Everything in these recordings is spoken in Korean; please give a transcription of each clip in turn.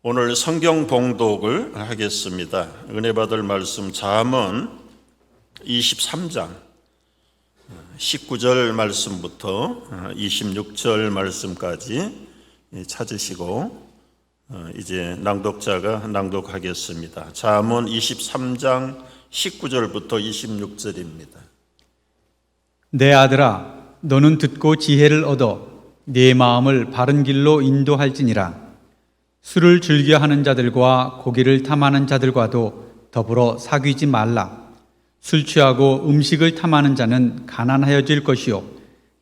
오늘 성경 봉독을 하겠습니다. 은혜 받을 말씀 잠언 23장 19절 말씀부터 26절 말씀까지 찾으시고 이제 낭독자가 낭독하겠습니다. 잠언 23장 19절부터 26절입니다. 내 아들아, 너는 듣고 지혜를 얻어 네 마음을 바른 길로 인도할지니라. 술을 즐겨하는 자들과 고기를 탐하는 자들과도 더불어 사귀지 말라. 술 취하고 음식을 탐하는 자는 가난하여질 것이요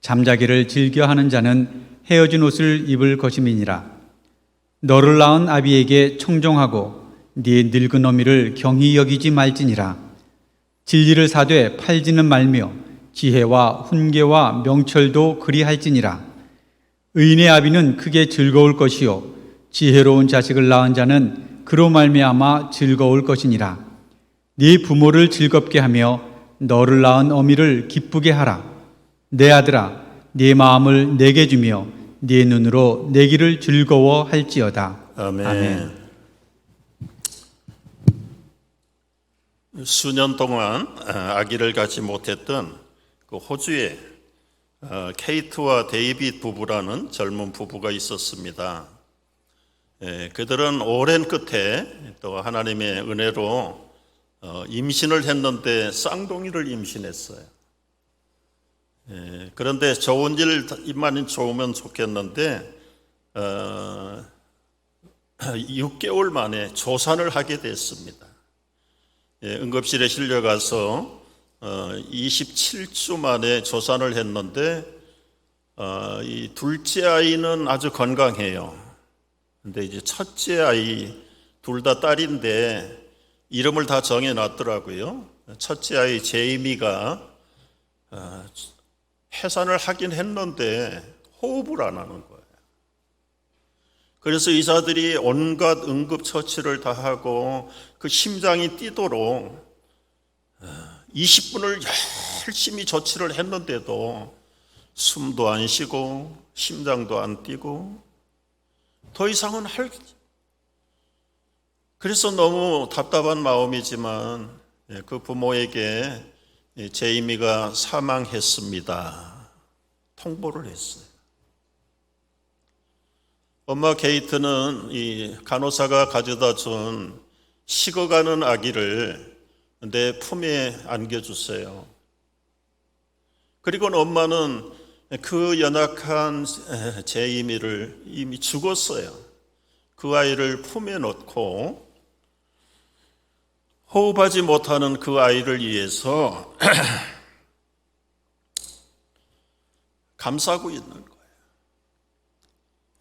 잠자기를 즐겨하는 자는 헤어진 옷을 입을 것임이니라. 너를 낳은 아비에게 청종하고 네 늙은 어미를 경히 여기지 말지니라. 진리를 사되 팔지는 말며 지혜와 훈계와 명철도 그리할지니라. 의인의 아비는 크게 즐거울 것이요 지혜로운 자식을 낳은 자는 그로 말미암아 즐거울 것이니라. 네 부모를 즐겁게 하며 너를 낳은 어미를 기쁘게 하라. 내 아들아, 네 마음을 내게 주며 네 눈으로 내 길을 즐거워할지어다. 아멘. 수년 동안 아기를 갖지 못했던 그 호주에 케이트와 데이빗 부부라는 젊은 부부가 있었습니다. 그들은 오랜 끝에 또 하나님의 은혜로 임신을 했는데 쌍둥이를 임신했어요. 그런데 좋은 일만 좋으면 좋겠는데 6개월 만에 조산을 하게 됐습니다. 응급실에 실려가서 27주 만에 조산을 했는데 이 둘째 아이는 아주 건강해요. 근데 이제 첫째 아이 둘 다 딸인데 이름을 다 정해놨더라고요. 첫째 아이 제이미가 해산을 하긴 했는데 호흡을 안 하는 거예요. 그래서 의사들이 온갖 응급처치를 다 하고 그 심장이 뛰도록 20분을 열심히 조치를 했는데도 숨도 안 쉬고 심장도 안 뛰고 더 이상은 그래서 너무 답답한 마음이지만 그 부모에게 제이미가 사망했습니다 통보를 했어요. 엄마 게이트는 이 간호사가 가져다 준 식어가는 아기를 내 품에 안겨주세요. 그리고 엄마는 그 연약한 제이미를 이미 죽었어요. 그 아이를 품에 넣고 호흡하지 못하는 그 아이를 위해서 감싸고 있는 거예요.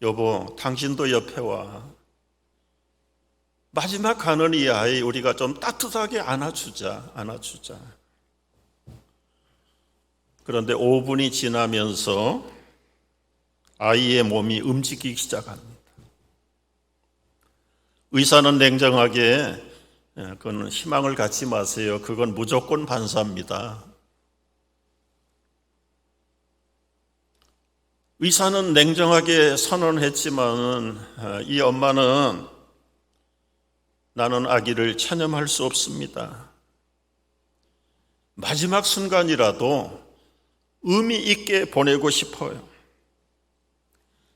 여보, 당신도 옆에 와. 마지막 가는 이 아이 우리가 좀 따뜻하게 안아주자. 그런데 5분이 지나면서 아이의 몸이 움직이기 시작합니다. 의사는 냉정하게 그건 희망을 갖지 마세요. 그건 무조건 반사입니다. 의사는 냉정하게 선언했지만 이 엄마는 나는 아기를 체념할 수 없습니다. 마지막 순간이라도 의미 있게 보내고 싶어요.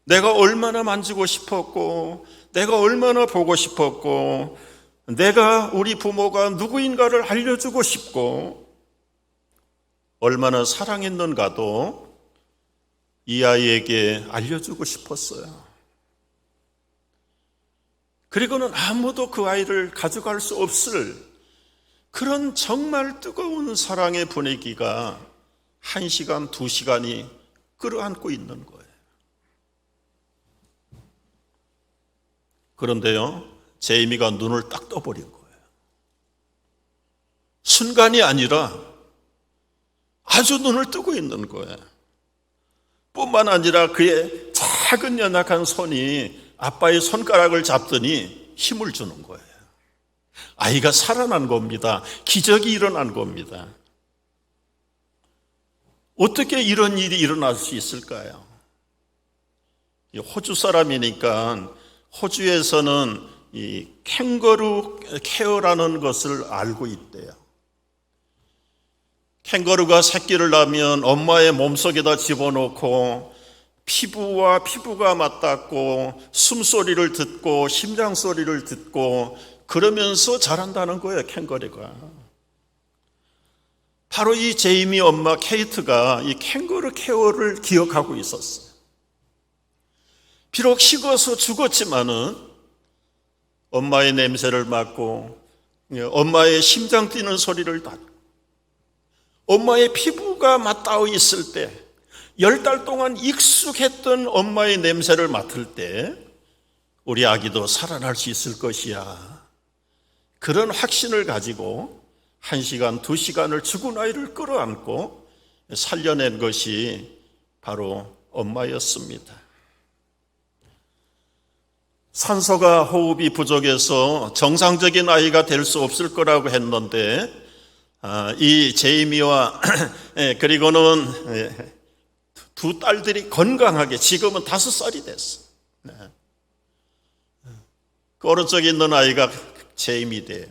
내가 얼마나 만지고 싶었고 내가 얼마나 보고 싶었고 내가 우리 부모가 누구인가를 알려주고 싶고 얼마나 사랑했는가도 이 아이에게 알려주고 싶었어요. 그리고는 아무도 그 아이를 가져갈 수 없을 그런 정말 뜨거운 사랑의 분위기가 1시간, 2시간이 끌어안고 있는 거예요. 그런데요, 제이미가 눈을 딱 떠버린 거예요. 순간이 아니라 아주 눈을 뜨고 있는 거예요. 뿐만 아니라 그의 작은 연약한 손이 아빠의 손가락을 잡더니 힘을 주는 거예요. 아이가 살아난 겁니다. 기적이 일어난 겁니다. 어떻게 이런 일이 일어날 수 있을까요? 호주 사람이니까 호주에서는 이 캥거루 케어라는 것을 알고 있대요. 캥거루가 새끼를 낳으면 엄마의 몸속에다 집어넣고 피부와 피부가 맞닿고 숨소리를 듣고 심장 소리를 듣고 그러면서 자란다는 거예요, 캥거루가. 바로 이 제이미 엄마 케이트가 이 캥거루 케어를 기억하고 있었어요. 비록 식어서 죽었지만은 엄마의 냄새를 맡고 엄마의 심장 뛰는 소리를 듣고 엄마의 피부가 맞닿아 있을 때 10달 동안 익숙했던 엄마의 냄새를 맡을 때 우리 아기도 살아날 수 있을 것이야. 그런 확신을 가지고 1시간, 2시간을 죽은 아이를 끌어안고 살려낸 것이 바로 엄마였습니다. 산소가 호흡이 부족해서 정상적인 아이가 될 수 없을 거라고 했는데 이 제이미와 그리고는 두 딸들이 건강하게 지금은 5살이 됐어. 그 오른쪽에 있는 아이가 제이미돼요.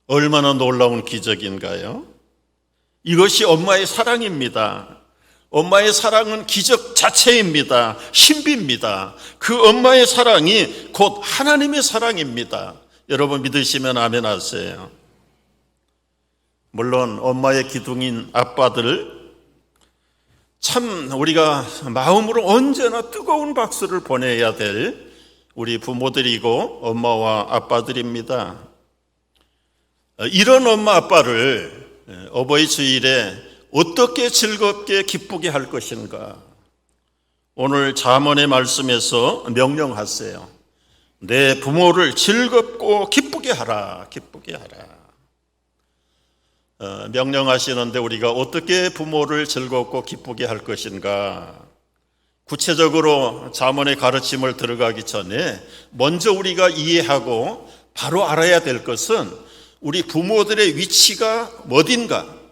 얼마나 놀라운 기적인가요? 이것이 엄마의 사랑입니다. 엄마의 사랑은 기적 자체입니다. 신비입니다. 그 엄마의 사랑이 곧 하나님의 사랑입니다. 여러분 믿으시면 아멘 하세요. 물론 엄마의 기둥인 아빠들, 참 우리가 마음으로 언제나 뜨거운 박수를 보내야 될 우리 부모들이고 엄마와 아빠들입니다. 이런 엄마 아빠를 어버이 주일에 어떻게 즐겁게 기쁘게 할 것인가? 오늘 잠언의 말씀에서 명령하세요. 내 부모를 즐겁고 기쁘게 하라, 기쁘게 하라. 명령하시는데 우리가 어떻게 부모를 즐겁고 기쁘게 할 것인가? 구체적으로 잠언의 가르침을 들어가기 전에 먼저 우리가 이해하고 바로 알아야 될 것은 우리 부모들의 위치가 어딘가,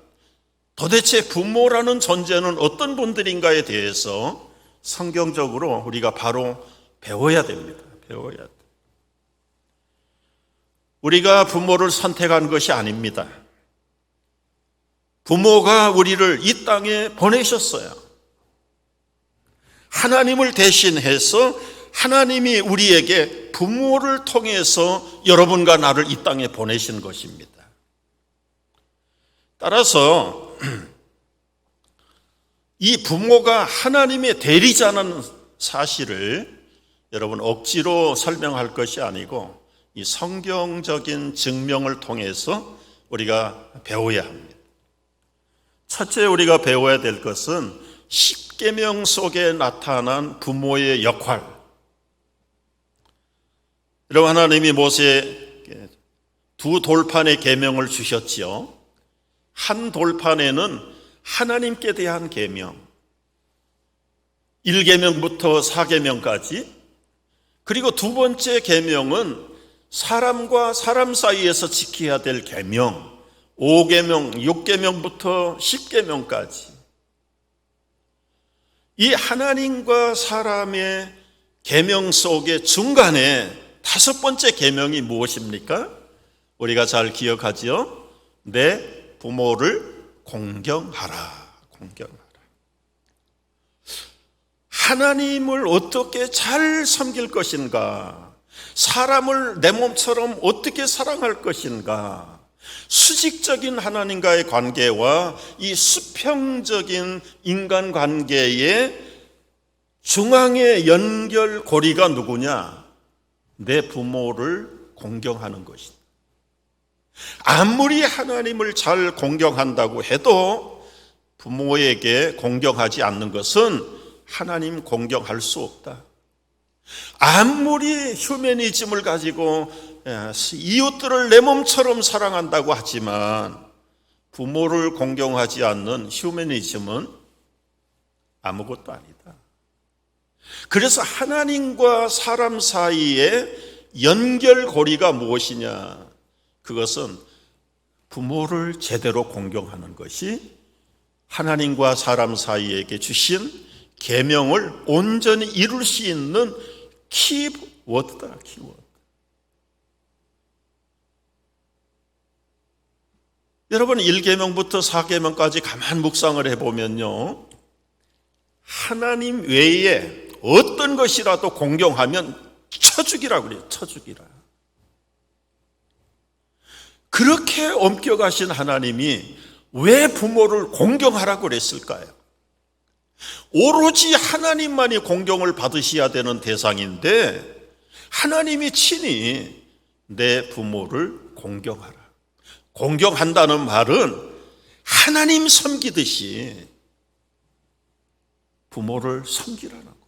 도대체 부모라는 존재는 어떤 분들인가에 대해서 성경적으로 우리가 바로 배워야 됩니다. 배워야 돼. 우리가 부모를 선택한 것이 아닙니다. 부모가 우리를 이 땅에 보내셨어요. 하나님을 대신해서 하나님이 우리에게 부모를 통해서 여러분과 나를 이 땅에 보내신 것입니다. 따라서 이 부모가 하나님의 대리자는 사실을 여러분 억지로 설명할 것이 아니고 이 성경적인 증명을 통해서 우리가 배워야 합니다. 첫째 우리가 배워야 될 것은 십계명 속에 나타난 부모의 역할. 여러분 하나님이 모세에게 2 돌판의 계명을 주셨지요. 한 돌판에는 하나님께 대한 계명, 1계명부터 4계명까지, 그리고 2번째 계명은 사람과 사람 사이에서 지켜야 될 계명, 5계명, 6계명부터 10계명까지. 이 하나님과 사람의 계명 속의 중간에 5번째 계명이 무엇입니까? 우리가 잘 기억하지요? 내 부모를 공경하라. 공경하라. 하나님을 어떻게 잘 섬길 것인가? 사람을 내 몸처럼 어떻게 사랑할 것인가? 수직적인 하나님과의 관계와 이 수평적인 인간관계의 중앙의 연결고리가 누구냐? 내 부모를 공경하는 것이다. 아무리 하나님을 잘 공경한다고 해도 부모에게 공경하지 않는 것은 하나님 공경할 수 없다. 아무리 휴머니즘을 가지고 이웃들을 내 몸처럼 사랑한다고 하지만 부모를 공경하지 않는 휴머니즘은 아무것도 아니다. 그래서 하나님과 사람 사이의 연결고리가 무엇이냐? 그것은 부모를 제대로 공경하는 것이 하나님과 사람 사이에게 주신 계명을 온전히 이룰 수 있는 키 키워드다, 키워드. 여러분 1계명부터 4계명까지 가만 묵상을 해보면요, 하나님 외에 어떤 것이라도 공경하면 쳐 죽이라고 그래요. 쳐 죽이라. 그렇게 엄격하신 하나님이 왜 부모를 공경하라고 그랬을까요? 오로지 하나님만이 공경을 받으셔야 되는 대상인데 하나님이 친히 내 부모를 공경하라. 공경한다는 말은 하나님 섬기듯이 부모를 섬기라는 거예요.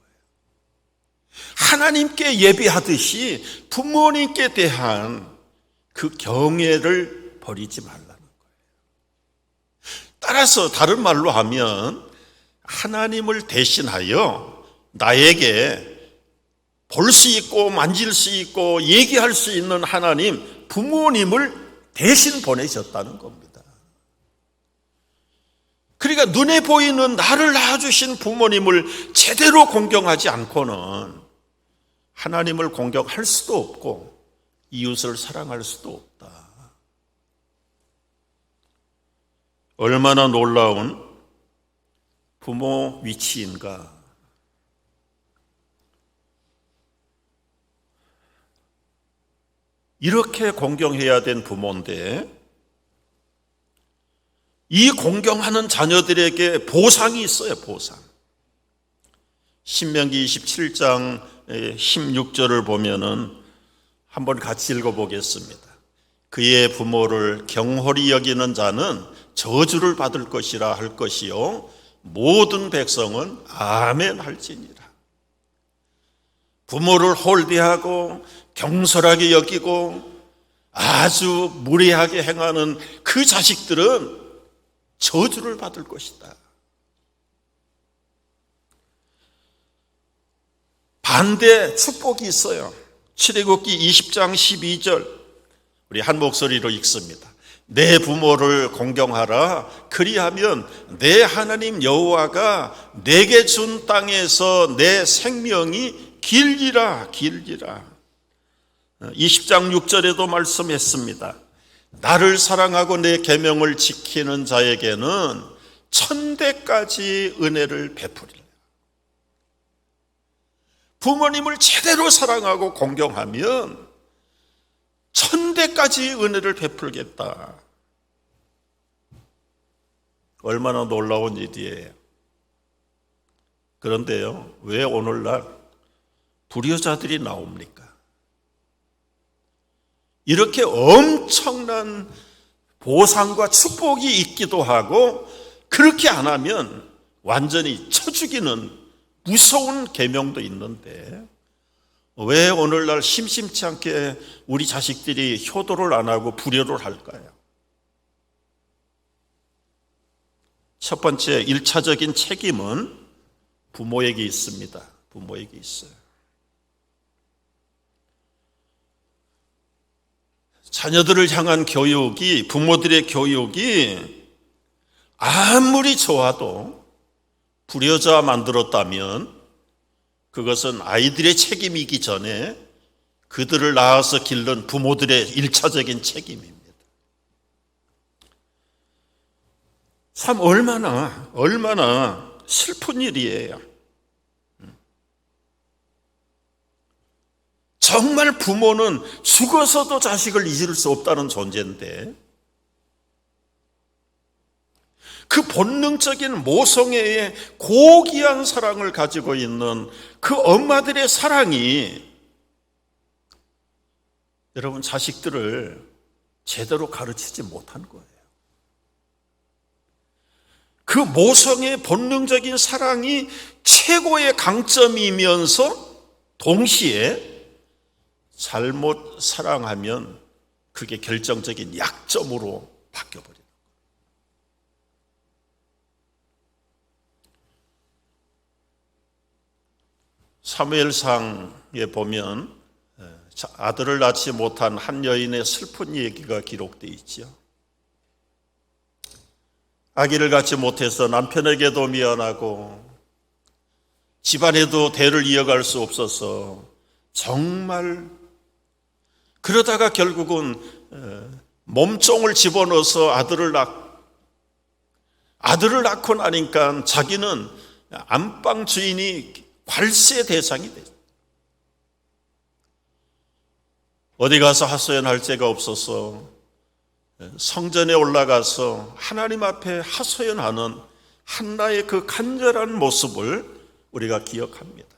하나님께 예배하듯이 부모님께 대한 그 경애를 버리지 말라는 거예요. 따라서 다른 말로 하면 하나님을 대신하여 나에게 볼 수 있고 만질 수 있고 얘기할 수 있는 하나님, 부모님을 대신 보내셨다는 겁니다. 그러니까 눈에 보이는 나를 낳아주신 부모님을 제대로 공경하지 않고는 하나님을 공경할 수도 없고 이웃을 사랑할 수도 없다. 얼마나 놀라운 부모 위치인가. 이렇게 공경해야 된 부모인데 이 공경하는 자녀들에게 보상이 있어요. 보상. 신명기 27장 16절을 보면은 한번 같이 읽어보겠습니다. 그의 부모를 경홀히 여기는 자는 저주를 받을 것이라 할 것이요 모든 백성은 아멘 할지니라. 부모를 홀대하고 경솔하게 여기고 아주 무례하게 행하는 그 자식들은 저주를 받을 것이다. 반대 축복이 있어요. 출애굽기 20장 12절 우리 한 목소리로 읽습니다. 내 부모를 공경하라. 그리하면 내 하나님 여호와가 내게 준 땅에서 내 생명이 길리라 길리라. 20장 6절에도 말씀했습니다. 나를 사랑하고 내 계명을 지키는 자에게는 천대까지 은혜를 베푸리라. 부모님을 제대로 사랑하고 공경하면 천대까지 은혜를 베풀겠다. 얼마나 놀라운 일이에요. 그런데요, 왜 오늘날 불효자들이 나옵니까? 이렇게 엄청난 보상과 축복이 있기도 하고 그렇게 안 하면 완전히 쳐 죽이는 무서운 계명도 있는데 왜 오늘날 심심치 않게 우리 자식들이 효도를 안 하고 불효를 할까요? 첫 번째 1차적인 책임은 부모에게 있습니다. 부모에게 있어요. 자녀들을 향한 교육이, 부모들의 교육이 아무리 좋아도 불효자 만들었다면 그것은 아이들의 책임이기 전에 그들을 낳아서 기른 부모들의 1차적인 책임입니다. 참 얼마나 슬픈 일이에요. 정말 부모는 죽어서도 자식을 잊을 수 없다는 존재인데 그 본능적인 모성애의 고귀한 사랑을 가지고 있는 그 엄마들의 사랑이 여러분 자식들을 제대로 가르치지 못한 거예요. 그 모성의 본능적인 사랑이 최고의 강점이면서 동시에 잘못 사랑하면 그게 결정적인 약점으로 바뀌어버려요. 사무엘상에 보면 아들을 낳지 못한 한 여인의 슬픈 얘기가 기록되어 있죠. 아기를 갖지 못해서 남편에게도 미안하고 집안에도 대를 이어갈 수 없어서 정말 그러다가 결국은 몸종을 집어넣어서 아들을 낳고 나니까 자기는 안방 주인이 관세 대상이 됐어요. 어디 가서 하소연할 데가 없어서 성전에 올라가서 하나님 앞에 하소연하는 한나의 그 간절한 모습을 우리가 기억합니다.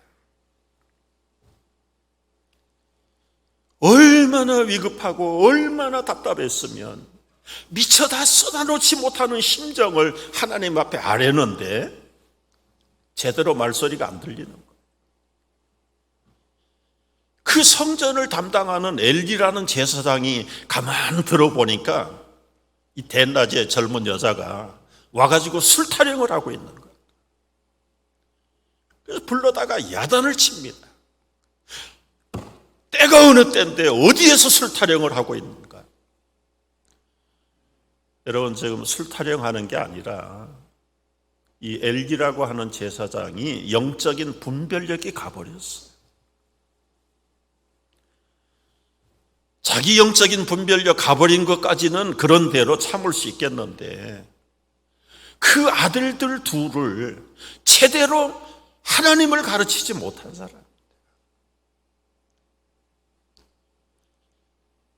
얼마나 위급하고 얼마나 답답했으면 미처 다 쏟아놓지 못하는 심정을 하나님 앞에 아뢰는데 제대로 말소리가 안 들리는 거예요. 그 성전을 담당하는 엘리라는 제사장이 가만 들어보니까 이 대낮에 젊은 여자가 와가지고 술 타령을 하고 있는 거예요. 그래서 불러다가 야단을 칩니다. 때가 어느 때인데 어디에서 술 타령을 하고 있는가? 여러분, 지금 술 타령하는 게 아니라 이 엘기라고 하는 제사장이 영적인 분별력이 가버렸어요. 자기 영적인 분별력 가버린 것까지는 그런 대로 참을 수 있겠는데 그 아들들 둘을 제대로 하나님을 가르치지 못한 사람,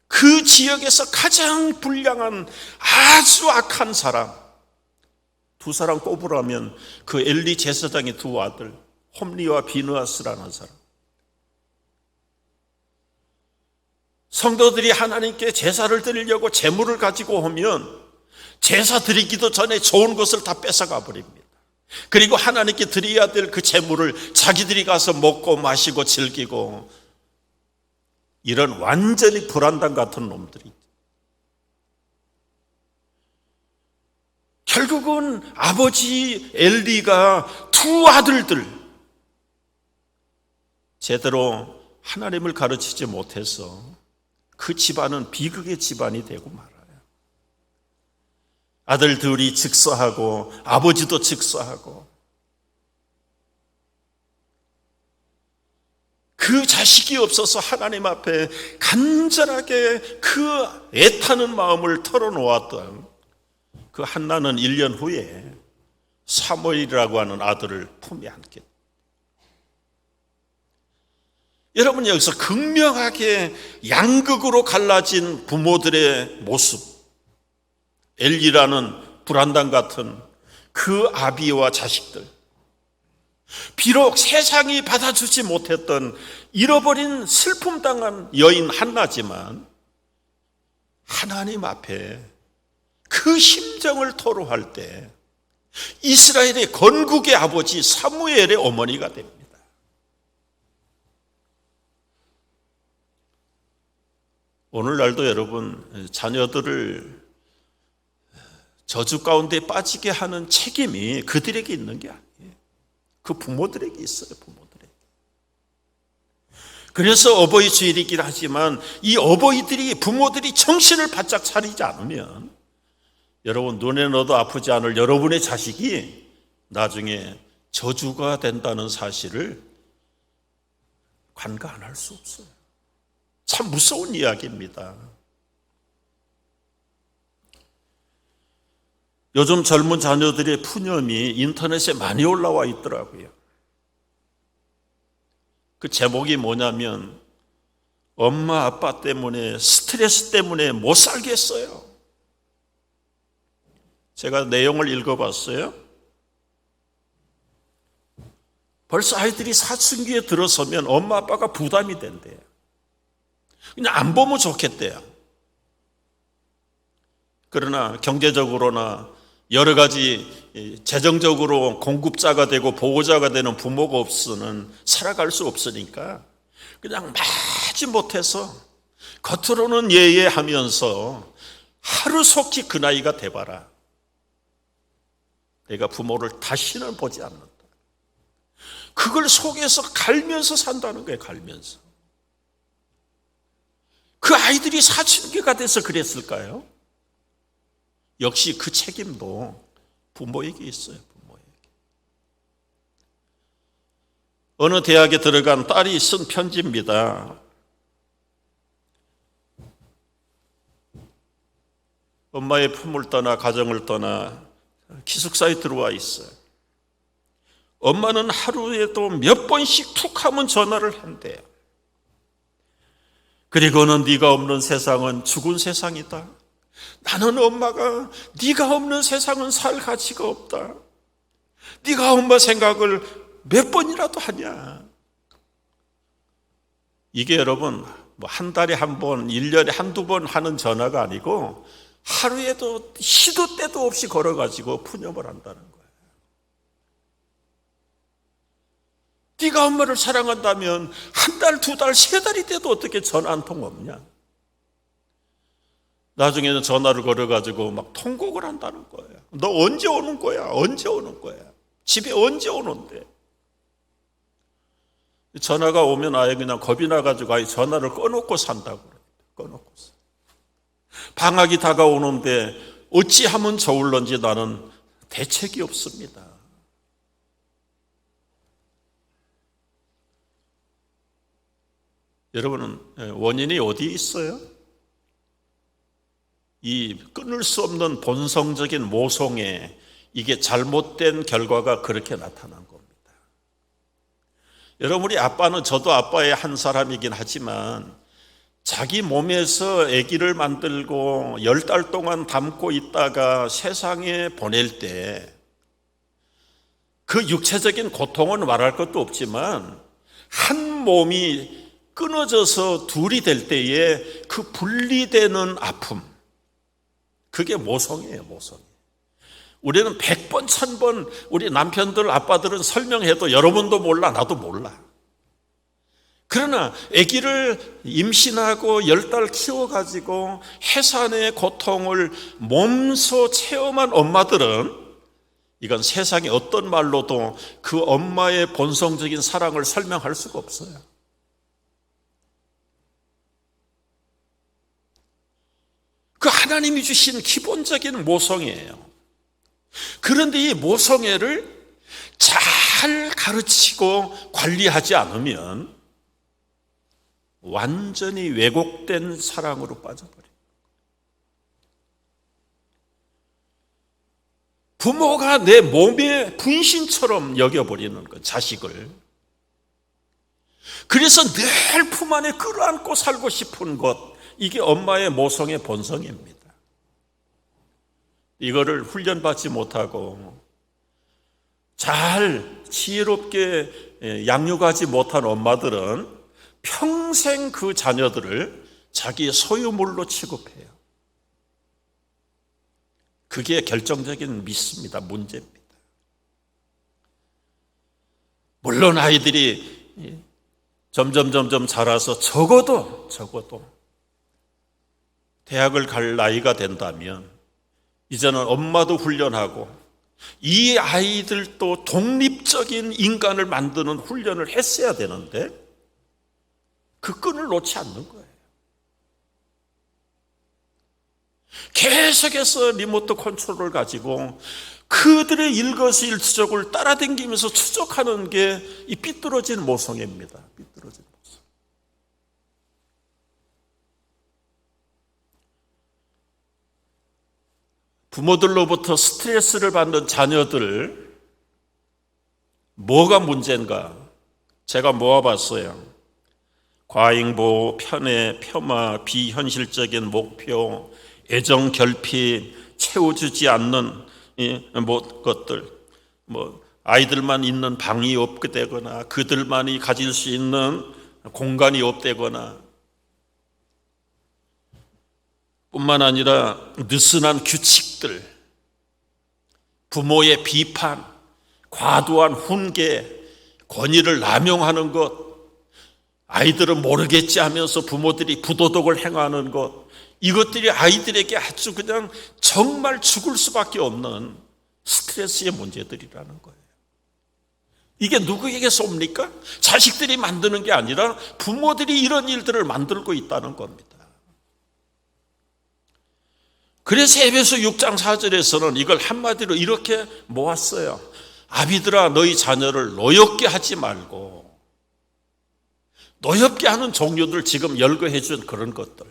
그 지역에서 가장 불량한 아주 악한 사람, 두 사람 꼽으라면 그 엘리 제사장의 두 아들 홈리와 비느하스라는 사람. 성도들이 하나님께 제사를 드리려고 제물을 가지고 오면 제사 드리기도 전에 좋은 것을 다 뺏어가 버립니다. 그리고 하나님께 드려야 될 그 제물을 자기들이 가서 먹고 마시고 즐기고, 이런 완전히 불안당 같은 놈들이 결국은 아버지 엘리가 두 아들들 제대로 하나님을 가르치지 못해서 그 집안은 비극의 집안이 되고 말아요. 아들들이 즉사하고 아버지도 즉사하고, 그 자식이 없어서 하나님 앞에 간절하게 그 애타는 마음을 털어놓았던 그 한나는 1년 후에 사무엘이라고 하는 아들을 품에 안게. 여러분, 여기서 극명하게 양극으로 갈라진 부모들의 모습, 엘리라는 불안당 같은 그 아비와 자식들, 비록 세상이 받아주지 못했던 잃어버린 슬픔당한 여인 한나지만 하나님 앞에 그 심정을 토로할 때 이스라엘의 건국의 아버지 사무엘의 어머니가 됩니다. 오늘날도 여러분, 자녀들을 저주 가운데 빠지게 하는 책임이 그들에게 있는 게 아니에요. 그 부모들에게 있어요. 부모들에게. 그래서 어버이 주일이긴 하지만 이 어버이들이, 부모들이 정신을 바짝 차리지 않으면 여러분, 눈에 넣어도 아프지 않을 여러분의 자식이 나중에 저주가 된다는 사실을 관가 안 할 수 없어요. 참 무서운 이야기입니다. 요즘 젊은 자녀들의 푸념이 인터넷에 많이 올라와 있더라고요. 그 제목이 뭐냐면 엄마 아빠 때문에, 스트레스 때문에 못 살겠어요. 제가 내용을 읽어봤어요. 벌써 아이들이 사춘기에 들어서면 엄마 아빠가 부담이 된대요. 그냥 안 보면 좋겠대요. 그러나 경제적으로나 여러 가지 재정적으로 공급자가 되고 보호자가 되는 부모가 없으면 살아갈 수 없으니까 그냥 마지못해서 겉으로는 예예하면서 하루속히 그 나이가 돼봐라. 내가 부모를 다시는 보지 않는다. 그걸 속에서 갈면서 산다는 거예요. 갈면서. 그 아이들이 사춘기가 돼서 그랬을까요? 역시 그 책임도 부모에게 있어요. 부모에게. 어느 대학에 들어간 딸이 쓴 편지입니다. 엄마의 품을 떠나 가정을 떠나 기숙사에 들어와 있어요. 엄마는 하루에도 몇 번씩 툭 하면 전화를 한대요. 그리고는 네가 없는 세상은 죽은 세상이다. 나는 엄마가 네가 없는 세상은 살 가치가 없다. 네가 엄마 생각을 몇 번이라도 하냐. 이게 여러분 한 달에 한 번, 1년에 한두 번 하는 전화가 아니고 하루에도 시도 때도 없이 걸어가지고 푸념을 한다는 거예요. 네가 엄마를 사랑한다면 한 달, 두 달, 세 달이 돼도 어떻게 전화 한 통 없냐. 나중에는 전화를 걸어가지고 막 통곡을 한다는 거예요. 너 언제 오는 거야? 언제 오는 거야? 집에 언제 오는데? 전화가 오면 아예 그냥 겁이 나가지고 아예 전화를 꺼놓고 산다고 그래요. 꺼놓고 사. 방학이 다가오는데 어찌하면 좋을런지 나는 대책이 없습니다. 여러분은 원인이 어디에 있어요? 이 끊을 수 없는 본성적인 모성애, 이게 잘못된 결과가 그렇게 나타난 겁니다. 여러분, 우리 아빠는 저도 아빠의 한 사람이긴 하지만 자기 몸에서 아기를 만들고 10달 동안 담고 있다가 세상에 보낼 때 그 육체적인 고통은 말할 것도 없지만 한 몸이 끊어져서 둘이 될 때에 그 분리되는 아픔, 그게 모성이에요, 모성. 우리는 100번, 1000번 우리 남편들, 아빠들은 설명해도 여러분도 몰라, 나도 몰라. 그러나 아기를 임신하고 10달 키워가지고 해산의 고통을 몸소 체험한 엄마들은 이건 세상에 어떤 말로도 그 엄마의 본성적인 사랑을 설명할 수가 없어요. 그 하나님이 주신 기본적인 모성애예요. 그런데 이 모성애를 잘 가르치고 관리하지 않으면 완전히 왜곡된 사랑으로 빠져버려요. 부모가 내 몸의 분신처럼 여겨버리는 것, 자식을. 그래서 늘 품 안에 끌어안고 살고 싶은 것, 이게 엄마의 모성의 본성입니다. 이거를 훈련받지 못하고 잘 지혜롭게 양육하지 못한 엄마들은 평생 그 자녀들을 자기의 소유물로 취급해요. 그게 결정적인 미스입니다. 문제입니다. 물론 아이들이 점점 자라서 적어도 대학을 갈 나이가 된다면 이제는 엄마도 훈련하고 이 아이들도 독립적인 인간을 만드는 훈련을 했어야 되는데 그 끈을 놓지 않는 거예요. 계속해서 리모트 컨트롤을 가지고 그들의 일거수일투족을 따라다니면서 추적하는 게 이 삐뚤어진 모성애입니다. 삐뚤어진 모성. 부모들로부터 스트레스를 받는 자녀들, 뭐가 문제인가? 제가 모아봤어요. 과잉보호, 편애, 폄하, 비현실적인 목표, 애정 결핍, 채워주지 않는 것들, 아이들만 있는 방이 없게 되거나 그들만이 가질 수 있는 공간이 없대거나, 뿐만 아니라 느슨한 규칙들, 부모의 비판, 과도한 훈계, 권위를 남용하는 것, 아이들은 모르겠지 하면서 부모들이 부도덕을 행하는 것, 이것들이 아이들에게 아주 그냥 정말 죽을 수밖에 없는 스트레스의 문제들이라는 거예요. 이게 누구에게 쏩니까? 자식들이 만드는 게 아니라 부모들이 이런 일들을 만들고 있다는 겁니다. 그래서 에베소 6장 4절에서는 이걸 한마디로 이렇게 모았어요. 아비들아, 너희 자녀를 노엽게 하지 말고 노엽게 하는 종류들 지금 열거해 준 그런 것들,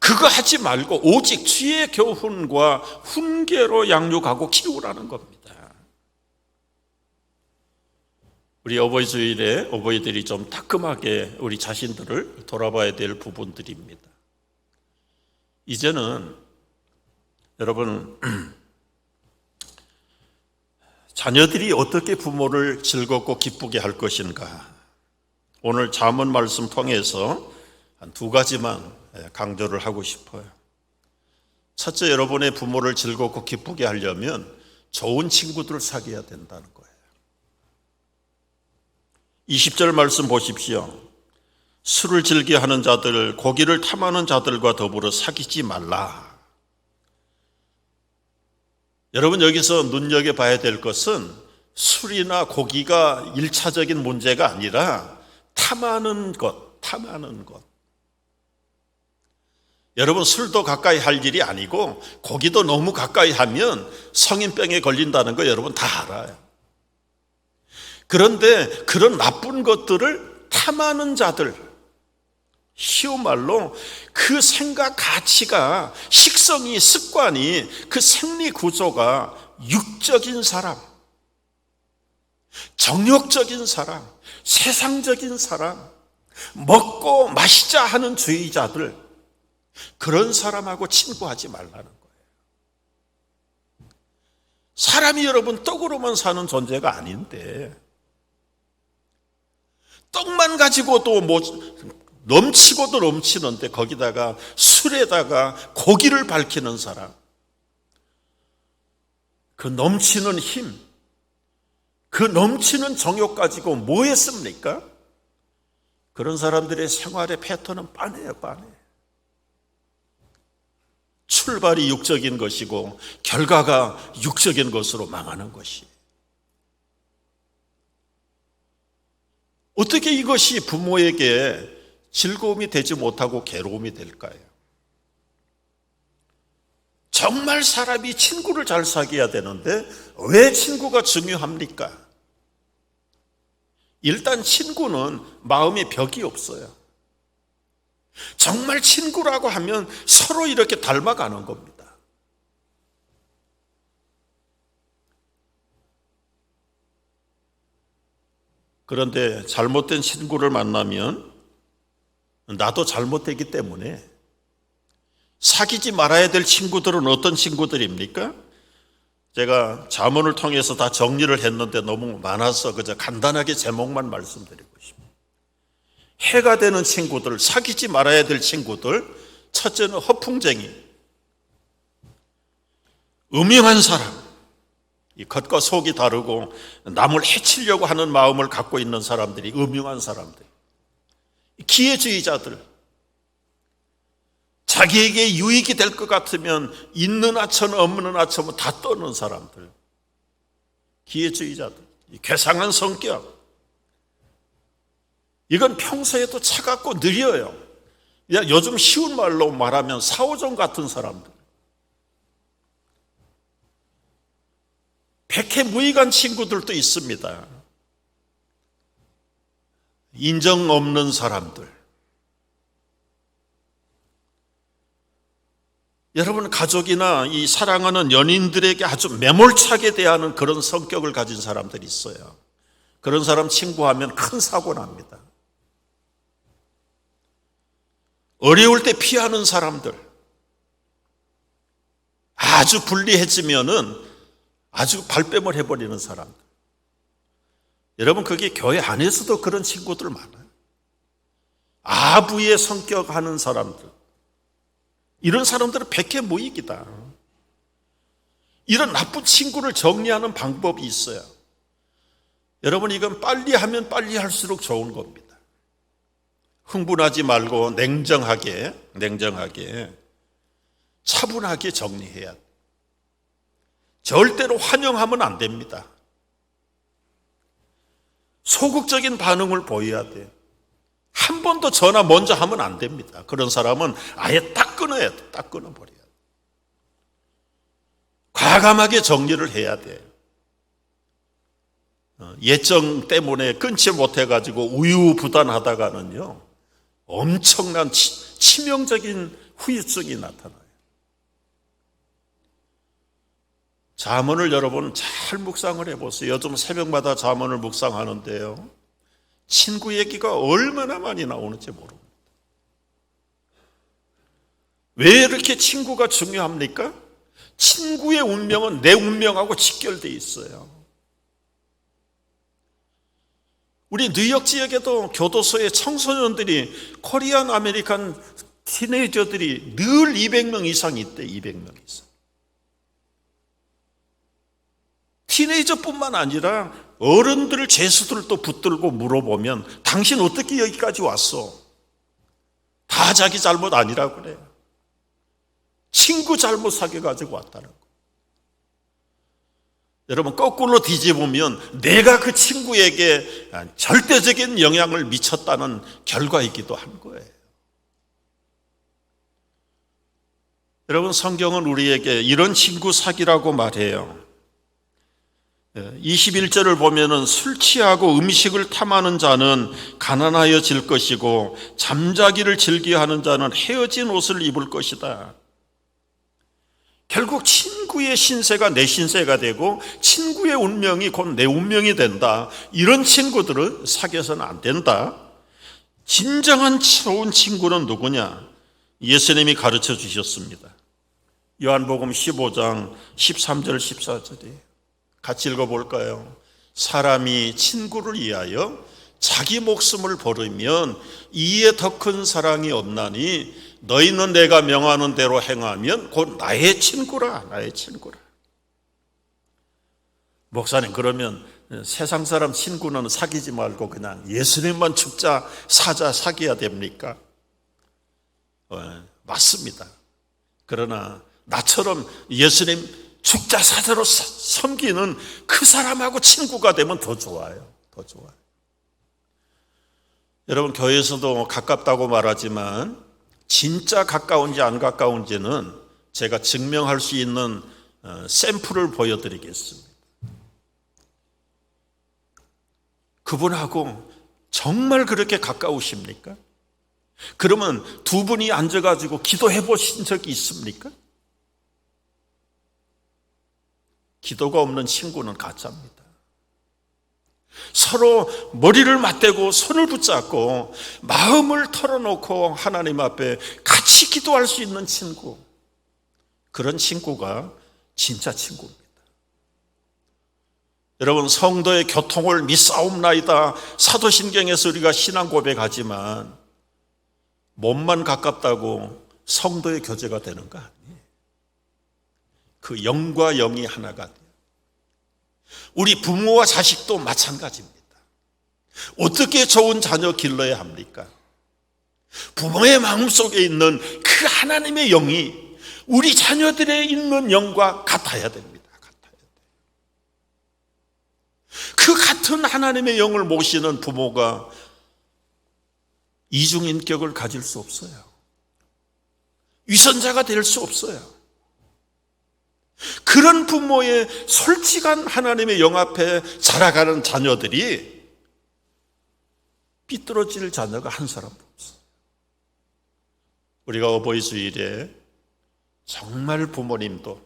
그거 하지 말고 오직 주의 교훈과 훈계로 양육하고 키우라는 겁니다. 우리 어버이 주일에 어버이들이 좀 따끔하게 우리 자신들을 돌아봐야 될 부분들입니다. 이제는 여러분, 자녀들이 어떻게 부모를 즐겁고 기쁘게 할 것인가, 오늘 잠언 말씀 통해서 한 두 가지만 강조를 하고 싶어요. 첫째, 여러분의 부모를 즐겁고 기쁘게 하려면 좋은 친구들을 사귀어야 된다는 거예요. 20절 말씀 보십시오. 술을 즐겨하는 자들, 고기를 탐하는 자들과 더불어 사귀지 말라. 여러분, 여기서 눈여겨봐야 될 것은 술이나 고기가 1차적인 문제가 아니라 탐하는 것. 여러분, 술도 가까이 할 일이 아니고 고기도 너무 가까이 하면 성인병에 걸린다는 거 여러분 다 알아요. 그런데 그런 나쁜 것들을 탐하는 자들, 쉬운 말로 그 생각 가치가, 식성이, 습관이, 그 생리 구조가 육적인 사람, 정욕적인 사람, 세상적인 사람, 먹고 마시자 하는 주의자들, 그런 사람하고 친구하지 말라는 거예요. 사람이 여러분 떡으로만 사는 존재가 아닌데, 떡만 가지고도 뭐 넘치고도 넘치는데 거기다가 술에다가 고기를 밝히는 사람, 그 넘치는 힘, 그 넘치는 정욕 가지고 뭐 했습니까? 그런 사람들의 생활의 패턴은 빤해요. 출발이 육적인 것이고 결과가 육적인 것으로 망하는 것이. 어떻게 이것이 부모에게 즐거움이 되지 못하고 괴로움이 될까요? 정말 사람이 친구를 잘 사귀어야 되는데 왜 친구가 중요합니까? 일단 친구는 마음에 벽이 없어요. 정말 친구라고 하면 서로 이렇게 닮아가는 겁니다. 그런데 잘못된 친구를 만나면 나도 잘못되기 때문에 사귀지 말아야 될 친구들은 어떤 친구들입니까? 제가 잠언을 통해서 다 정리를 했는데 너무 많아서 그저 간단하게 제목만 말씀드리고 싶습니다. 해가 되는 친구들, 사귀지 말아야 될 친구들, 첫째는 허풍쟁이, 음흉한 사람, 이 겉과 속이 다르고 남을 해치려고 하는 마음을 갖고 있는 사람들이 음흉한 사람들, 기회주의자들, 자기에게 유익이 될 것 같으면 있는 하천 없는 하천 다 떠는 사람들, 기회주의자들, 괴상한 성격, 이건 평소에도 차갑고 느려요. 요즘 쉬운 말로 말하면 사오정 같은 사람들, 백해무익한 친구들도 있습니다. 인정 없는 사람들. 여러분, 가족이나 이 사랑하는 연인들에게 아주 매몰차게 대하는 그런 성격을 가진 사람들이 있어요. 그런 사람 친구하면 큰 사고 납니다. 어려울 때 피하는 사람들, 아주 불리해지면은 아주 발뺌을 해버리는 사람들. 여러분, 그게 교회 안에서도 그런 친구들 많아요. 아부의 성격 하는 사람들, 이런 사람들은 백해무익이다. 이런 나쁜 친구를 정리하는 방법이 있어요. 여러분, 이건 빨리 하면 빨리 할수록 좋은 겁니다. 흥분하지 말고 냉정하게 차분하게 정리해야 돼. 절대로 환영하면 안 됩니다. 소극적인 반응을 보여야 돼요. 한 번도 전화 먼저 하면 안 됩니다. 그런 사람은 아예 딱 끊어야 돼. 딱 끊어버려야 돼. 과감하게 정리를 해야 돼요. 예정 때문에 끊지 못해가지고 우유부단하다가는요, 엄청난 치명적인 후유증이 나타나요. 잠언을 여러분 잘 묵상을 해보세요. 요즘 새벽마다 잠언을 묵상하는데요, 친구 얘기가 얼마나 많이 나오는지 모릅니다. 왜 이렇게 친구가 중요합니까? 친구의 운명은 내 운명하고 직결되어 있어요. 우리 뉴욕 지역에도 교도소에 청소년들이, 코리안 아메리칸 티네이저들이 늘 200명 이상 있대. 200명 이상. 티네이저뿐만 아니라 어른들, 죄수들도 붙들고 물어보면 당신 어떻게 여기까지 왔어? 다 자기 잘못 아니라고 그래요. 친구 잘못 사귀어가지고 왔다는 거. 여러분, 거꾸로 뒤집으면 내가 그 친구에게 절대적인 영향을 미쳤다는 결과이기도 한 거예요. 여러분, 성경은 우리에게 이런 친구 사귀라고 말해요. 21절을 보면은 술 취하고 음식을 탐하는 자는 가난하여질 것이고 잠자기를 즐겨하는 자는 헤어진 옷을 입을 것이다. 결국 친구의 신세가 내 신세가 되고 친구의 운명이 곧 내 운명이 된다. 이런 친구들은 사귀어서는 안 된다. 진정한 좋은 친구는 누구냐? 예수님이 가르쳐 주셨습니다. 요한복음 15장 13절 14절이에요. 같이 읽어볼까요? 사람이 친구를 위하여 자기 목숨을 버리면 이에 더 큰 사랑이 없나니 너희는 내가 명하는 대로 행하면 곧 나의 친구라. 나의 친구라. 목사님, 그러면 세상 사람 친구는 사귀지 말고 그냥 예수님만 죽자 사자 사귀어야 됩니까? 맞습니다. 그러나 나처럼 예수님 죽자 사자로 섬기는 그 사람하고 친구가 되면 더 좋아요. 더 좋아요. 여러분, 교회에서도 가깝다고 말하지만 진짜 가까운지 안 가까운지는 제가 증명할 수 있는 샘플을 보여드리겠습니다. 그분하고 정말 그렇게 가까우십니까? 그러면 두 분이 앉아가지고 기도해 보신 적이 있습니까? 기도가 없는 친구는 가짜입니다. 서로 머리를 맞대고 손을 붙잡고 마음을 털어놓고 하나님 앞에 같이 기도할 수 있는 친구, 그런 친구가 진짜 친구입니다. 여러분, 성도의 교통을 믿사옵나이다. 사도신경에서 우리가 신앙 고백하지만 몸만 가깝다고 성도의 교제가 되는 거 아니에요. 그 영과 영이 하나가 돼요. 우리 부모와 자식도 마찬가지입니다. 어떻게 좋은 자녀 길러야 합니까? 부모의 마음속에 있는 그 하나님의 영이 우리 자녀들에 있는 영과 같아야 됩니다. 같아야 돼요. 그 같은 하나님의 영을 모시는 부모가 이중인격을 가질 수 없어요. 위선자가 될 수 없어요. 그런 부모의 솔직한 하나님의 영 앞에 자라가는 자녀들이 삐뚤어질 자녀가 한 사람도 없어요. 우리가 어버이 주일에 정말 부모님도,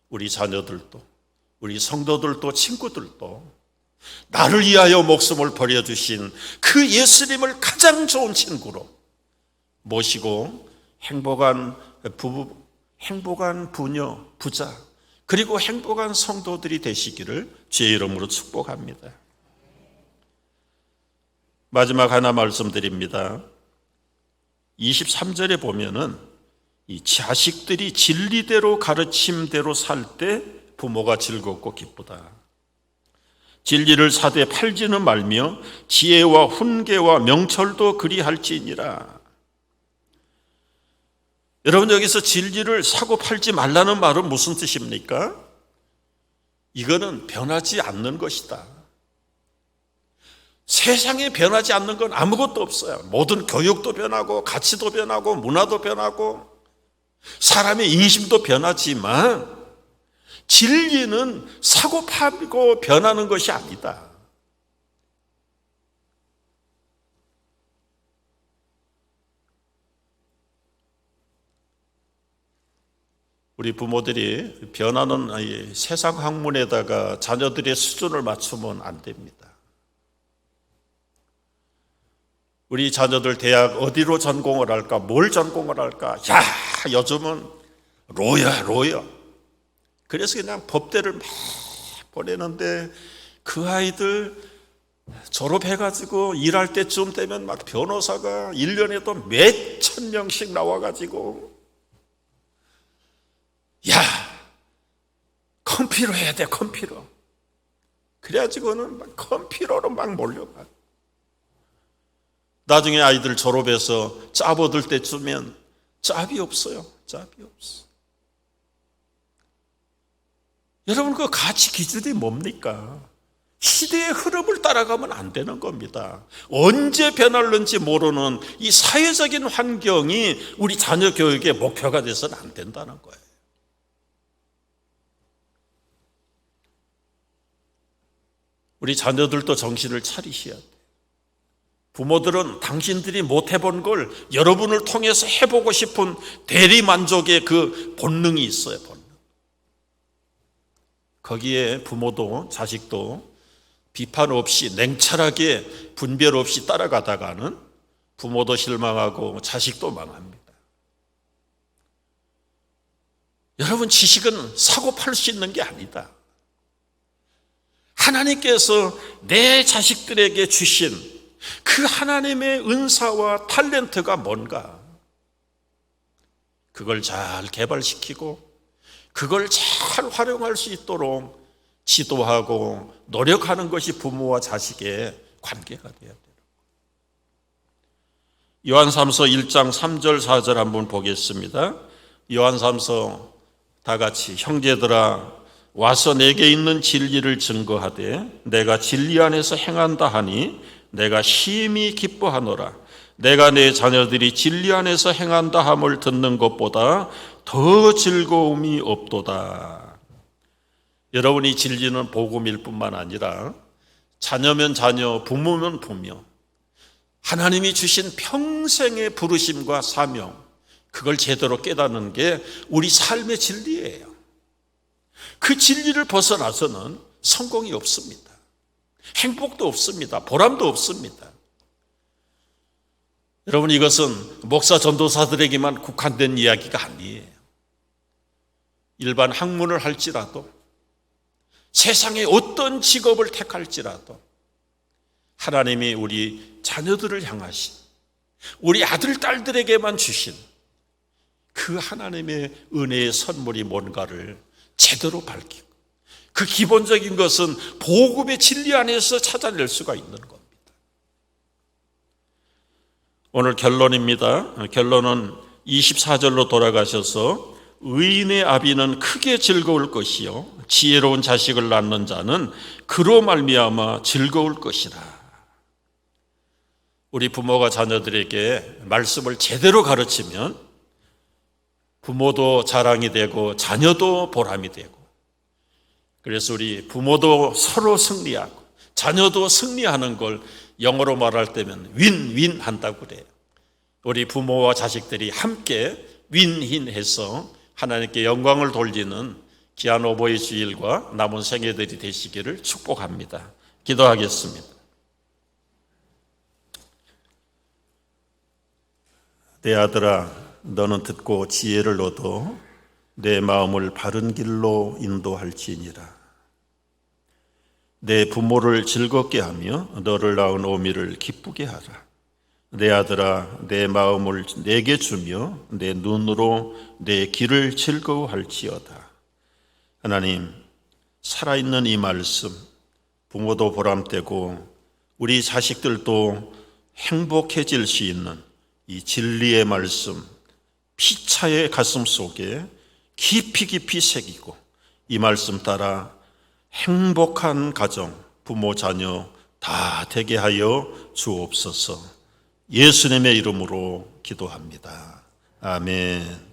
우리 자녀들도, 우리 성도들도, 친구들도 나를 위하여 목숨을 버려주신 그 예수님을 가장 좋은 친구로 모시고 행복한 부부, 행복한 부녀, 부자, 그리고 행복한 성도들이 되시기를 주의 이름으로 축복합니다. 마지막 하나 말씀드립니다. 23절에 보면은 이 자식들이 진리대로 가르침대로 살 때 부모가 즐겁고 기쁘다. 진리를 사되 팔지는 말며 지혜와 훈계와 명철도 그리할지니라. 여러분, 여기서 진리를 사고 팔지 말라는 말은 무슨 뜻입니까? 이거는 변하지 않는 것이다. 세상에 변하지 않는 건 아무것도 없어요. 모든 교육도 변하고 가치도 변하고 문화도 변하고 사람의 인심도 변하지만 진리는 사고 팔고 변하는 것이 아니다. 우리 부모들이 변하는 이 세상 학문에다가 자녀들의 수준을 맞추면 안 됩니다. 우리 자녀들 대학 어디로 전공을 할까? 뭘 전공을 할까? 야, 요즘은 로야. 그래서 그냥 법대를 막 보내는데 그 아이들 졸업해가지고 일할 때쯤 되면 막 변호사가 1년에도 몇천 명씩 나와가지고 야, 컴퓨터 해야 돼, 컴퓨터. 그래가지고는 막 컴퓨터로 막 몰려가. 나중에 아이들 졸업해서 짭 얻을 때쯤엔 짭이 없어요. 짭이 없어. 여러분, 그 가치 기준이 뭡니까? 시대의 흐름을 따라가면 안 되는 겁니다. 언제 변할는지 모르는 이 사회적인 환경이 우리 자녀 교육의 목표가 돼서는 안 된다는 거예요. 우리 자녀들도 정신을 차리셔야 돼요. 부모들은 당신들이 못 해본 걸 여러분을 통해서 해보고 싶은 대리만족의 그 본능이 있어요. 본능. 거기에 부모도 자식도 비판 없이 냉철하게 분별 없이 따라가다가는 부모도 실망하고 자식도 망합니다. 여러분, 지식은 사고 팔 수 있는 게 아니다. 하나님께서 내 자식들에게 주신 그 하나님의 은사와 탤런트가 뭔가, 그걸 잘 개발시키고 그걸 잘 활용할 수 있도록 지도하고 노력하는 것이 부모와 자식의 관계가 되어야 돼요. 요한삼서 1장 3절 4절 한번 보겠습니다. 요한삼서 다 같이, 형제들아 와서 내게 있는 진리를 증거하되 내가 진리 안에서 행한다 하니 내가 심히 기뻐하노라. 내가 내 자녀들이 진리 안에서 행한다 함을 듣는 것보다 더 즐거움이 없도다. 여러분이 진리는 복음일 뿐만 아니라 자녀면 자녀, 부모면 부모, 하나님이 주신 평생의 부르심과 사명, 그걸 제대로 깨닫는 게 우리 삶의 진리예요. 그 진리를 벗어나서는 성공이 없습니다. 행복도 없습니다. 보람도 없습니다. 여러분, 이것은 목사 전도사들에게만 국한된 이야기가 아니에요. 일반 학문을 할지라도, 세상에 어떤 직업을 택할지라도 하나님이 우리 자녀들을 향하신, 우리 아들, 딸들에게만 주신 그 하나님의 은혜의 선물이 뭔가를 제대로 밝히고, 그 기본적인 것은 복음의 진리 안에서 찾아낼 수가 있는 겁니다. 오늘 결론입니다. 결론은 24절로 돌아가셔서 의인의 아비는 크게 즐거울 것이요 지혜로운 자식을 낳는 자는 그로 말미암아 즐거울 것이라. 우리 부모가 자녀들에게 말씀을 제대로 가르치면 부모도 자랑이 되고 자녀도 보람이 되고, 그래서 우리 부모도 서로 승리하고 자녀도 승리하는 걸 영어로 말할 때면 윈윈 한다고 그래요. 우리 부모와 자식들이 함께 윈윈해서 하나님께 영광을 돌리는 귀한 어버이 주일과 남은 생애들이 되시기를 축복합니다. 기도하겠습니다. 내 아들아, 너는 듣고 지혜를 얻어 내 마음을 바른 길로 인도할지니라. 내 부모를 즐겁게 하며 너를 낳은 어미를 기쁘게 하라. 내 아들아, 내 마음을 내게 주며 내 눈으로 내 길을 즐거워할지어다. 하나님, 살아있는 이 말씀, 부모도 보람되고 우리 자식들도 행복해질 수 있는 이 진리의 말씀, 피차의 가슴 속에 깊이 깊이 새기고 이 말씀 따라 행복한 가정, 부모, 자녀 다 되게 하여 주옵소서. 예수님의 이름으로 기도합니다. 아멘.